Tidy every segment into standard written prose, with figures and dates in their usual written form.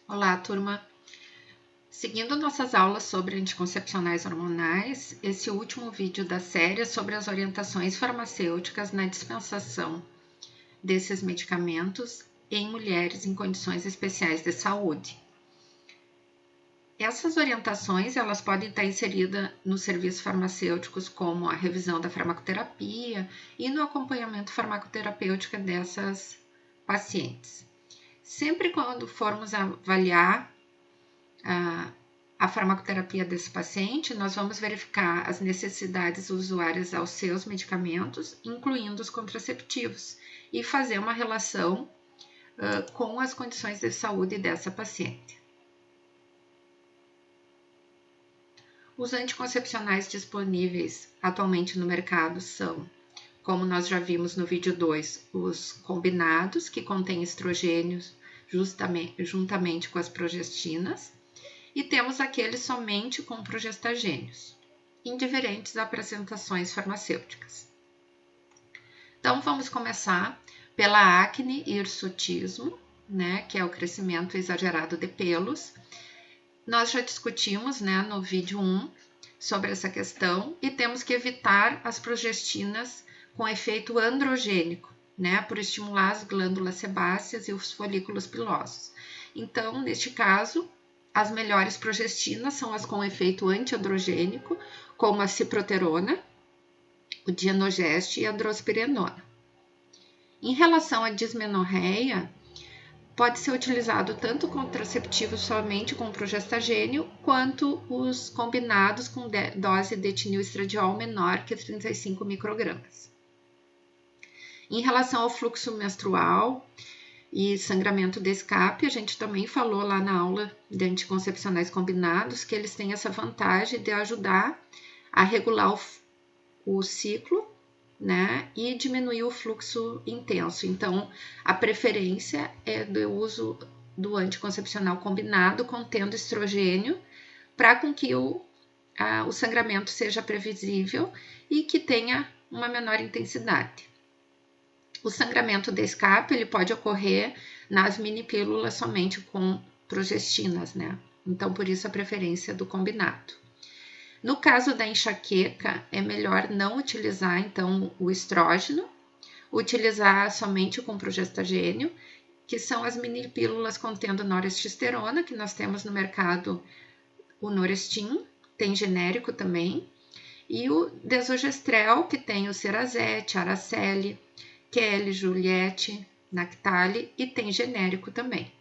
Olá, turma! Seguindo nossas aulas sobre anticoncepcionais hormonais, esse último vídeo da série é sobre as orientações farmacêuticas na dispensação desses medicamentos em mulheres em condições especiais de saúde. Essas orientações elas podem estar inseridas nos serviços farmacêuticos, como a revisão da farmacoterapia e no acompanhamento farmacoterapêutico dessas pacientes. Sempre quando formos avaliar a farmacoterapia desse paciente, nós vamos verificar as necessidades usuárias aos seus medicamentos, incluindo os contraceptivos, e fazer uma relação com as condições de saúde dessa paciente. Os anticoncepcionais disponíveis atualmente no mercado são, como nós já vimos no vídeo 2, os combinados, que contêm estrogênios juntamente com as progestinas, e temos aqueles somente com progestagênios, em diferentes apresentações farmacêuticas. Então, vamos começar pela acne e hirsutismo, que é o crescimento exagerado de pelos. Nós já discutimos, no vídeo 1 sobre essa questão e temos que evitar as progestinas com efeito androgênico, por estimular as glândulas sebáceas e os folículos pilosos. Então, neste caso, as melhores progestinas são as com efeito antiandrogênico, como a ciproterona, o dienogeste e a drospirenona. Em relação à dismenorreia, pode ser utilizado tanto contraceptivo somente com progestagênio, quanto os combinados com dose de etinilestradiol menor que 35 microgramas. Em relação ao fluxo menstrual e sangramento de escape, a gente também falou lá na aula de anticoncepcionais combinados que eles têm essa vantagem de ajudar a regular o ciclo, e diminuir o fluxo intenso. Então, a preferência é do uso do anticoncepcional combinado contendo estrogênio, para com que o sangramento seja previsível e que tenha uma menor intensidade. O sangramento de escape ele pode ocorrer nas minipílulas somente com progestinas, Então, por isso a preferência do combinado. No caso da enxaqueca, é melhor não utilizar, então, o estrógeno, utilizar somente com progestagênio, que são as minipílulas contendo noresterona, que nós temos no mercado o Norestin, tem genérico também, e o desogestrel, que tem o Cerazette, Araceli, Kelly, Juliette, Nactali e tem genérico também.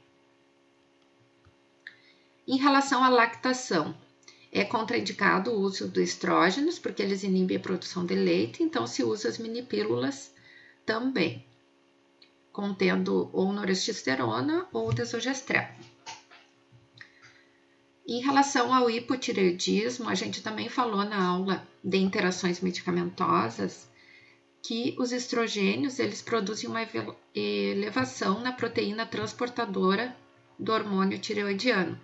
Em relação à lactação, é contraindicado o uso de estrógenos, porque eles inibem a produção de leite, então se usa as minipílulas também, contendo ou noresterona ou desogestrel. Em relação ao hipotireoidismo, a gente também falou na aula de interações medicamentosas que os estrogênios eles produzem uma elevação na proteína transportadora do hormônio tireoidiano.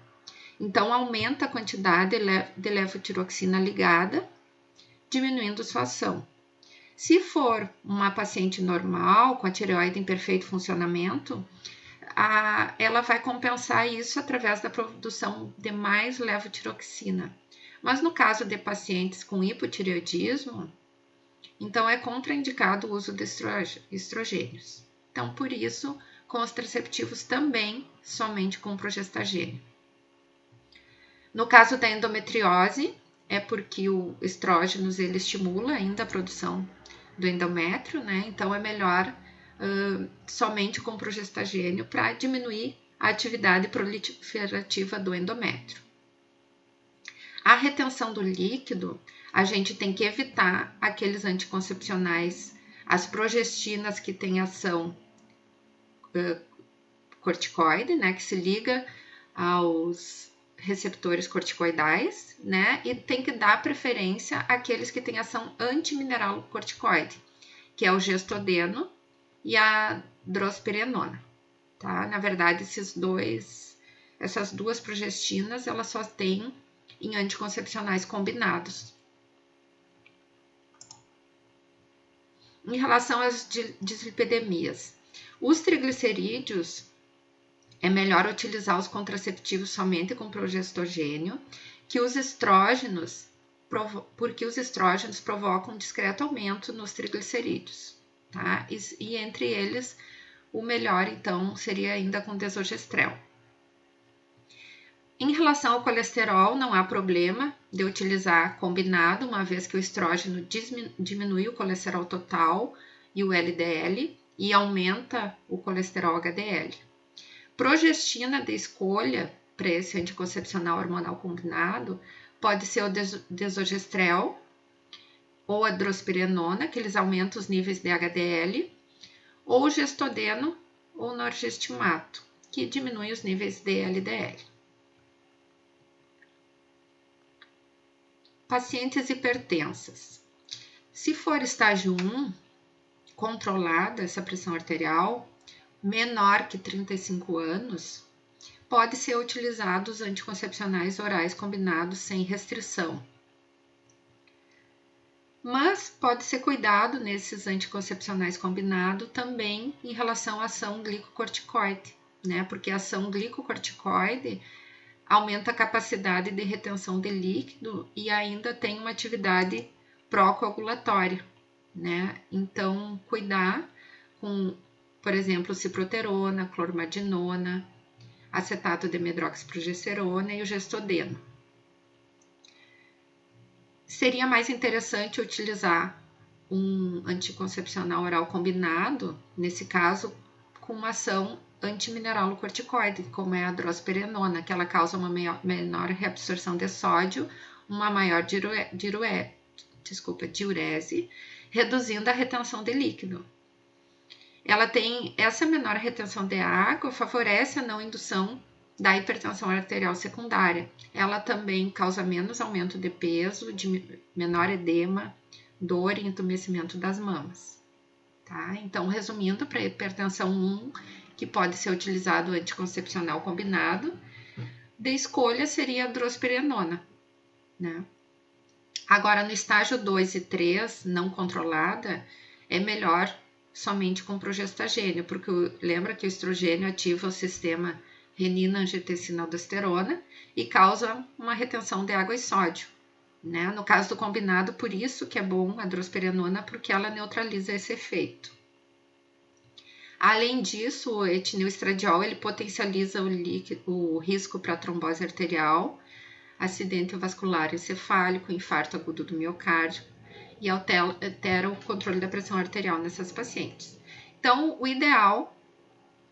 Então, aumenta a quantidade de levotiroxina ligada, diminuindo sua ação. Se for uma paciente normal, com a tireoide em perfeito funcionamento, ela vai compensar isso através da produção de mais levotiroxina. Mas no caso de pacientes com hipotireoidismo, então é contraindicado o uso de estrogênios. Então, por isso, contraceptivos também somente com progestagênio. No caso da endometriose, é porque o estrógenos ele estimula ainda a produção do endométrio, Então é melhor somente com progestagênio para diminuir a atividade proliferativa do endométrio. A retenção do líquido, a gente tem que evitar aqueles anticoncepcionais, as progestinas que têm ação corticoide, que se liga aos receptores corticoidais, e tem que dar preferência àqueles que têm ação antimineralocorticoide, que é o gestodeno e a drospirenona, Na verdade, essas duas progestinas, elas só têm em anticoncepcionais combinados. Em relação às dislipidemias, os triglicerídeos é melhor utilizar os contraceptivos somente com progestogênio, porque os estrógenos provocam um discreto aumento nos triglicerídeos, tá? E entre eles, o melhor, então, seria ainda com desogestrel. Em relação ao colesterol, não há problema de utilizar combinado, uma vez que o estrógeno diminui o colesterol total e o LDL e aumenta o colesterol HDL. Progestina de escolha para esse anticoncepcional hormonal combinado pode ser o desogestrel ou a drospirenona, que eles aumentam os níveis de HDL, ou o gestodeno ou norgestimato, que diminui os níveis de LDL. Pacientes hipertensas. Se for estágio 1, controlada essa pressão arterial, menor que 35 anos, pode ser utilizado os anticoncepcionais orais combinados sem restrição. Mas pode ser cuidado nesses anticoncepcionais combinados também em relação à ação glicocorticoide, né? Porque a ação glicocorticoide aumenta a capacidade de retenção de líquido e ainda tem uma atividade pró-coagulatória, né? Então, cuidar com, por exemplo, ciproterona, clormadinona, acetato de medroxiprogesterona e o gestodeno. Seria mais interessante utilizar um anticoncepcional oral combinado, nesse caso, com uma ação antimineralocorticoide, como é a drospirenona, que ela causa uma menor reabsorção de sódio, uma maior diurese, reduzindo a retenção de líquido. Ela tem essa menor retenção de água, favorece a não indução da hipertensão arterial secundária. Ela também causa menos aumento de peso, menor edema, dor e entumecimento das mamas. Tá? Então, resumindo, para hipertensão 1, que pode ser utilizado anticoncepcional combinado, de escolha seria a drospirenona, né? Agora, no estágio 2 e 3, não controlada, é melhor somente com progestagênio, porque lembra que o estrogênio ativa o sistema renina-angiotensina-aldosterona e causa uma retenção de água e sódio, né? No caso do combinado, por isso que é bom a drospirenona, porque ela neutraliza esse efeito. Além disso, o etilneestradiol ele potencializa o risco para trombose arterial, acidente vascular encefálico, infarto agudo do miocárdio e altera o controle da pressão arterial nessas pacientes. Então, o ideal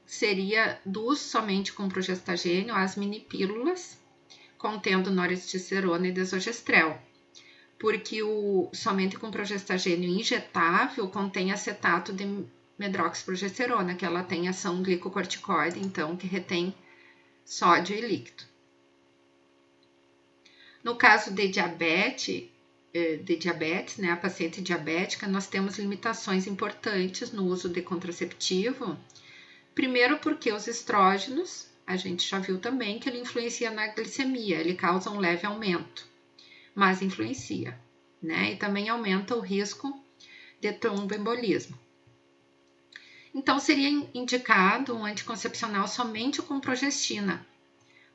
seria somente com progestagênio as minipílulas contendo norestecerona e desogestrel, porque somente com progestagênio injetável contém acetato de medroxiprogesterona, que ela tem ação glicocorticoide, então que retém sódio e líquido. No caso de diabetes, né, a paciente diabética, nós temos limitações importantes no uso de contraceptivo. Primeiro porque os estrógenos, a gente já viu também que ele influencia na glicemia, ele causa um leve aumento, mas influencia, né? E também aumenta o risco de tromboembolismo. Então, seria indicado um anticoncepcional somente com progestina.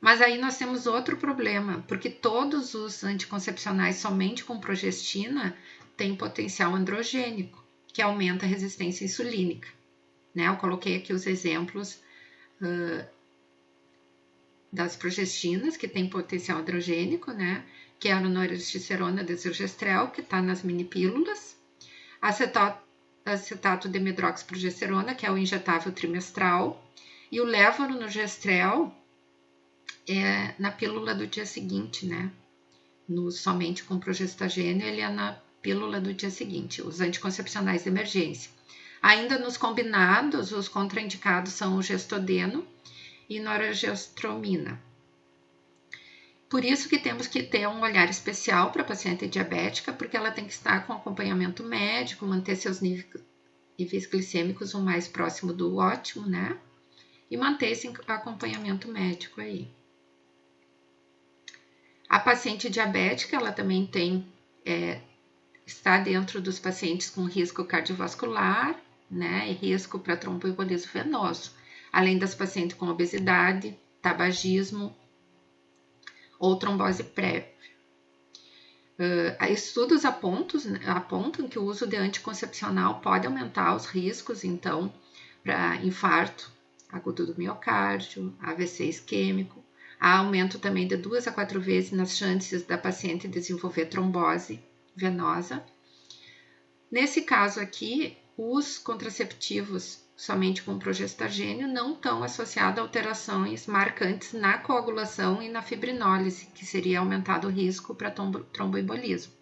Mas aí nós temos outro problema, porque todos os anticoncepcionais somente com progestina têm potencial androgênico, que aumenta a resistência insulínica, né? Eu coloquei aqui os exemplos das progestinas, que tem potencial androgênico, né? Que é a norestecerona desogestrel, que está nas minipílulas, acetato de medroxiprogesterona, que é o injetável trimestral, e o levonorgestrel é na pílula do dia seguinte, né? Somente com progestagênio, ele é na pílula do dia seguinte, os anticoncepcionais de emergência. Ainda nos combinados, os contraindicados são o gestodeno e noradiostromina. Por isso que temos que ter um olhar especial para a paciente diabética, porque ela tem que estar com acompanhamento médico, manter seus níveis glicêmicos o mais próximo do ótimo, né? E manter esse acompanhamento médico aí. A paciente diabética, ela também está dentro dos pacientes com risco cardiovascular, né? E risco para tromboembolismo venoso. além das pacientes com obesidade, tabagismo ou trombose prévia. Estudos apontam que o uso de anticoncepcional pode aumentar os riscos, então, para infarto agudo do miocárdio, AVC isquêmico. Há aumento também de 2 a 4 vezes nas chances da paciente desenvolver trombose venosa. Nesse caso aqui, os contraceptivos somente com progestagênio não estão associados a alterações marcantes na coagulação e na fibrinólise, que seria aumentado o risco para tromboembolismo.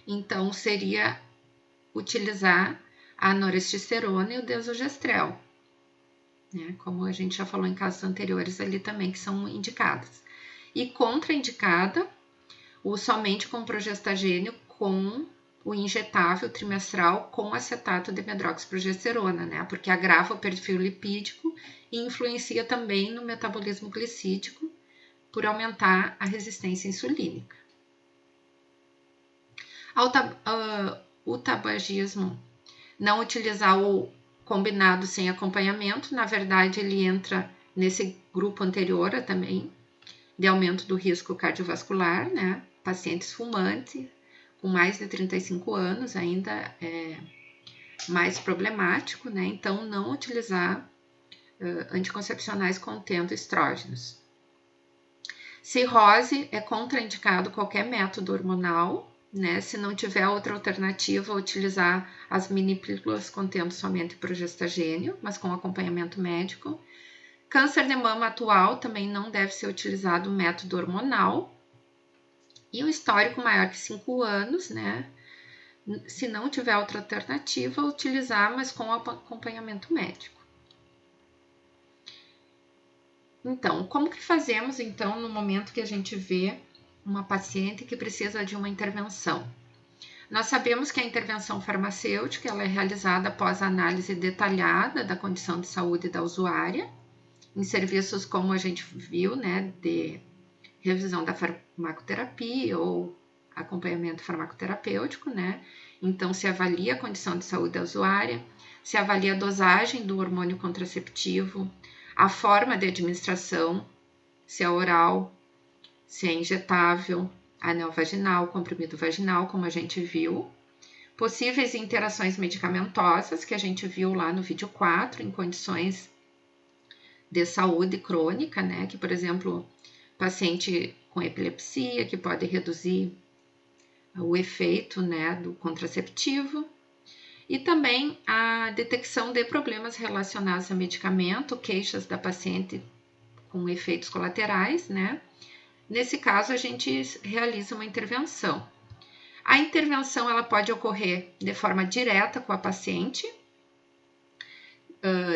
Então, seria utilizar a norestesterona e o desogestrel, né? Como a gente já falou em casos anteriores ali também, que são indicadas. E contraindicada o somente com progestagênio com o injetável trimestral com acetato de medroxiprogesterona, né? Porque agrava o perfil lipídico e influencia também no metabolismo glicídico por aumentar a resistência insulínica. O tabagismo, não utilizar o combinado sem acompanhamento, na verdade ele entra nesse grupo anterior também, de aumento do risco cardiovascular, né? Pacientes fumantes, com mais de 35 anos ainda é mais problemático, né? Então, não utilizar anticoncepcionais contendo estrógenos. Cirrose é contraindicado qualquer método hormonal, né? Se não tiver outra alternativa, utilizar as minipílulas contendo somente progestagênio, mas com acompanhamento médico. Câncer de mama atual também não deve ser utilizado método hormonal. E um histórico maior que 5 anos, né? Se não tiver outra alternativa, utilizar, mas com acompanhamento médico. Então, como que fazemos, então, no momento que a gente vê uma paciente que precisa de uma intervenção? Nós sabemos que a intervenção farmacêutica ela é realizada após a análise detalhada da condição de saúde da usuária, em serviços como a gente viu, né, de revisão da farmacoterapia ou acompanhamento farmacoterapêutico, né? Então, se avalia a condição de saúde da usuária, se avalia a dosagem do hormônio contraceptivo, a forma de administração, se é oral, se é injetável, anel vaginal, comprimido vaginal, como a gente viu, possíveis interações medicamentosas, que a gente viu lá no vídeo 4, em condições de saúde crônica, né? Que, por exemplo, paciente com epilepsia, que pode reduzir o efeito, né, do contraceptivo. E também a detecção de problemas relacionados a medicamento, queixas da paciente com efeitos colaterais, né? Nesse caso, a gente realiza uma intervenção. A intervenção ela pode ocorrer de forma direta com a paciente,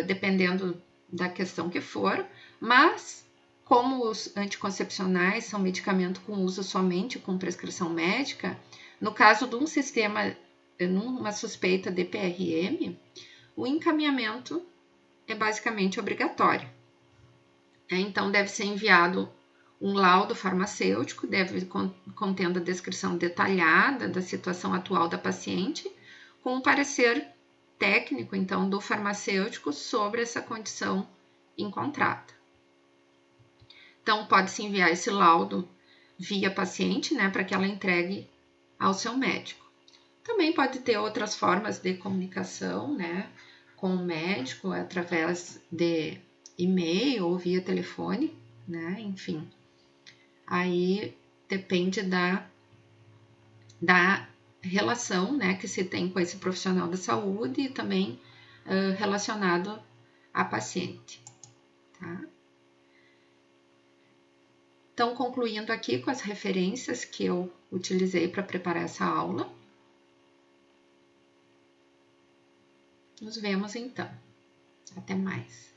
dependendo da questão que for, mas como os anticoncepcionais são medicamento com uso somente com prescrição médica, no caso de um sistema, numa suspeita de PRM, o encaminhamento é basicamente obrigatório. Então, deve ser enviado um laudo farmacêutico, deve contendo a descrição detalhada da situação atual da paciente, com um parecer técnico, então, do farmacêutico sobre essa condição encontrada. Então, pode-se enviar esse laudo via paciente, né, para que ela entregue ao seu médico. Também pode ter outras formas de comunicação, né, com o médico, através de e-mail ou via telefone, né, enfim. Aí depende da relação, né, que se tem com esse profissional da saúde e também relacionado à paciente, tá? Então, concluindo aqui com as referências que eu utilizei para preparar essa aula. Nos vemos então. Até mais.